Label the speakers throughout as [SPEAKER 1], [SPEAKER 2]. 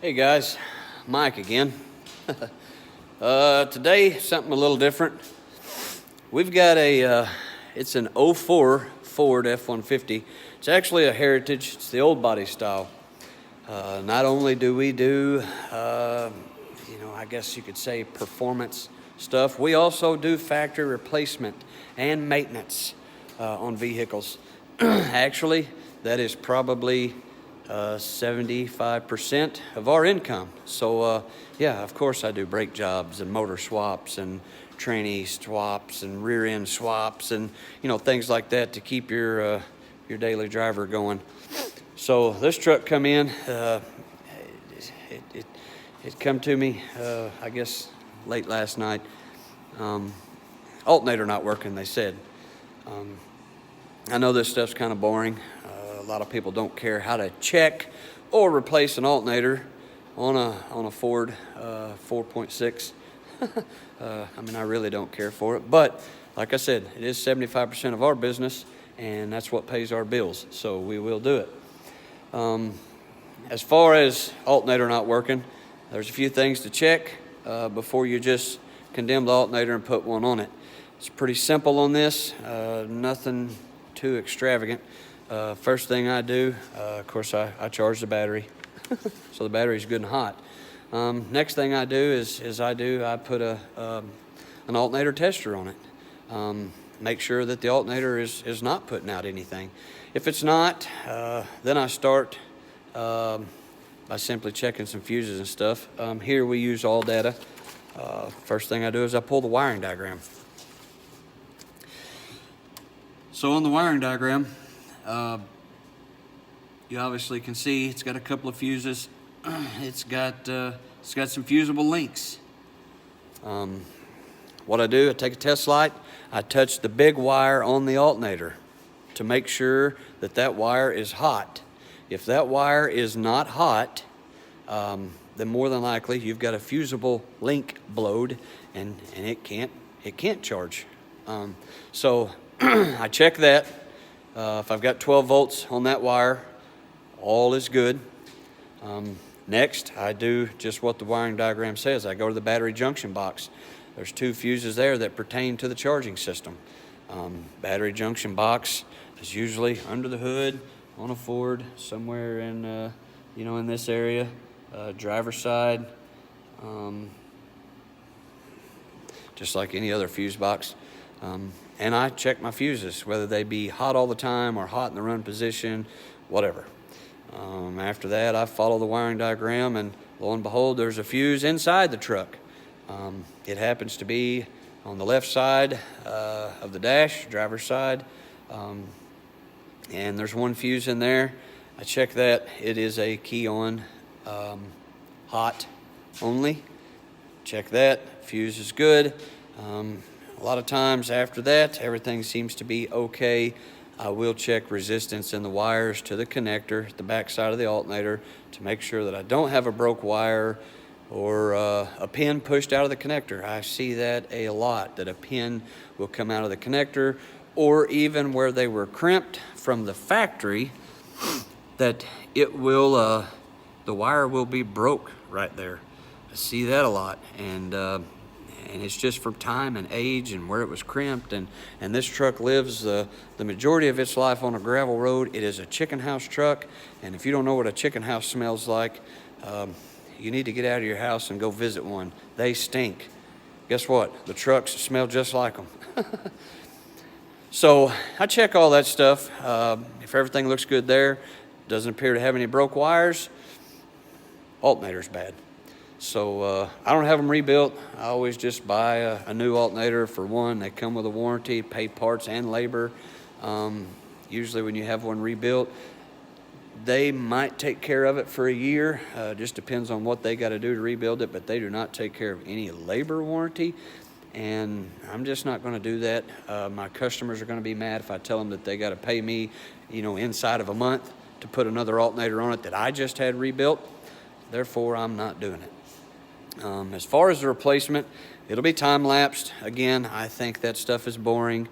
[SPEAKER 1] Hey guys, Mike again. Today, something a little different. We've got it's an '04 Ford F-150. It's actually a Heritage. It's the old body style. Not only do we do, I guess you could say performance stuff, we also do factory replacement and maintenance on vehicles. Actually, that is probably 75% of our income. So yeah, of course I do brake jobs and motor swaps and tranny swaps and rear end swaps and things like that to keep your daily driver going. So this truck come in, it come to me I guess late last night. Alternator not working, they said. I know this stuff's kind of boring. A lot of people don't care how to check or replace an alternator on a Ford 4.6. I really don't care for it, but like I said, it is 75% of our business, and that's what pays our bills, so we will do it. As far as alternator not working, there's a few things to check before you just condemn the alternator and put one on it. It's pretty simple on this, nothing too extravagant. First thing I do, of course, I charge the battery, so the battery's good and hot. Next thing I do is I put an alternator tester on it. Make sure that the alternator is not putting out anything. If it's not, then I start by simply checking some fuses and stuff. Here we use ALLDATA. First thing I do is I pull the wiring diagram. So on the wiring diagram, you obviously can see it's got a couple of fuses. It's got some fusible links. What I do, I take a test light, I touch the big wire on the alternator to make sure that wire is hot. If that wire is not hot, then more than likely you've got a fusible link blowed, and it can't charge. So I check that. If I've got 12 volts on that wire, all is good. Next, I do just what the wiring diagram says. I go to the battery junction box. There's two fuses there that pertain to the charging system. Battery junction box is usually under the hood on a Ford, somewhere in in this area, driver's side, just like any other fuse box. And I check my fuses, whether they be hot all the time or hot in the run position, whatever. After that, I follow the wiring diagram, and lo and behold, there's a fuse inside the truck. It happens to be on the left side of the dash, driver's side, and there's one fuse in there. I check that. It is a key on hot only. Check that. Fuse is good. A lot of times after that, everything seems to be okay. I will check resistance in the wires to the connector, the back side of the alternator, to make sure that I don't have a broke wire or a pin pushed out of the connector. I see that a lot, that a pin will come out of the connector, or even where they were crimped from the factory, that it will, the wire will be broke right there. I see that a lot, and it's just from time and age and where it was crimped. And this truck lives the majority of its life on a gravel road. It is a chicken house truck, and if you don't know what a chicken house smells like, you need to get out of your house and go visit one. They stink. Guess what? The trucks smell just like them. So I check all that stuff. If everything looks good there, doesn't appear to have any broke wires, alternator's bad. So I don't have them rebuilt. I always just buy a new alternator for one. They come with a warranty, pay parts and labor. Usually when you have one rebuilt, they might take care of it for a year. Just depends on what they got to do to rebuild it, but they do not take care of any labor warranty. And I'm just not going to do that. My customers are going to be mad if I tell them that they got to pay me, inside of a month to put another alternator on it that I just had rebuilt. Therefore, I'm not doing it. As far as the replacement, it'll be time-lapsed. Again, I think that stuff is boring.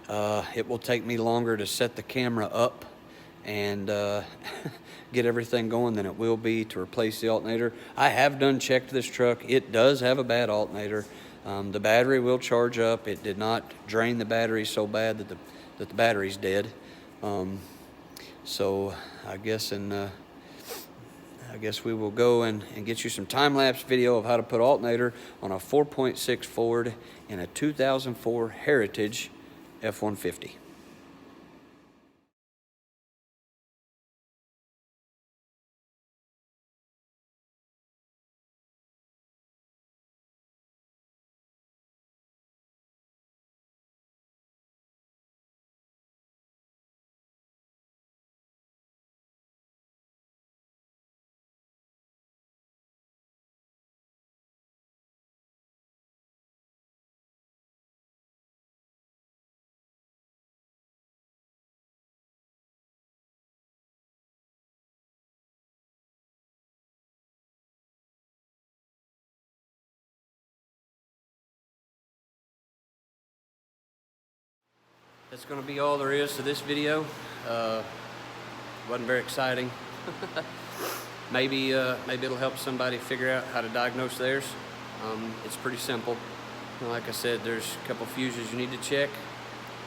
[SPEAKER 1] It will take me longer to set the camera up and get everything going than it will be to replace the alternator. I have done checked this truck. It does have a bad alternator. The battery will charge up. It did not drain the battery so bad that the battery's dead. So I guess we will go and get you some time-lapse video of how to put alternator on a 4.6 Ford in a 2004 Heritage F-150. That's going to be all there is to this video. Wasn't very exciting. Maybe it'll help somebody figure out how to diagnose theirs. It's pretty simple. Like I said, there's a couple fuses you need to check.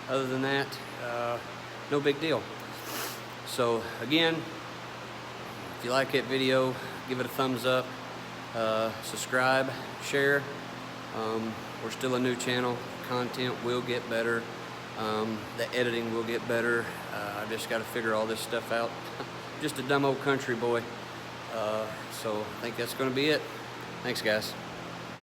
[SPEAKER 1] Other than that, no big deal. So again, if you like that video, give it a thumbs up, subscribe, share. We're still a new channel. Content will get better. The editing will get better. I just got to figure all this stuff out. Just a dumb old country boy. So I think that's going to be it. Thanks, guys.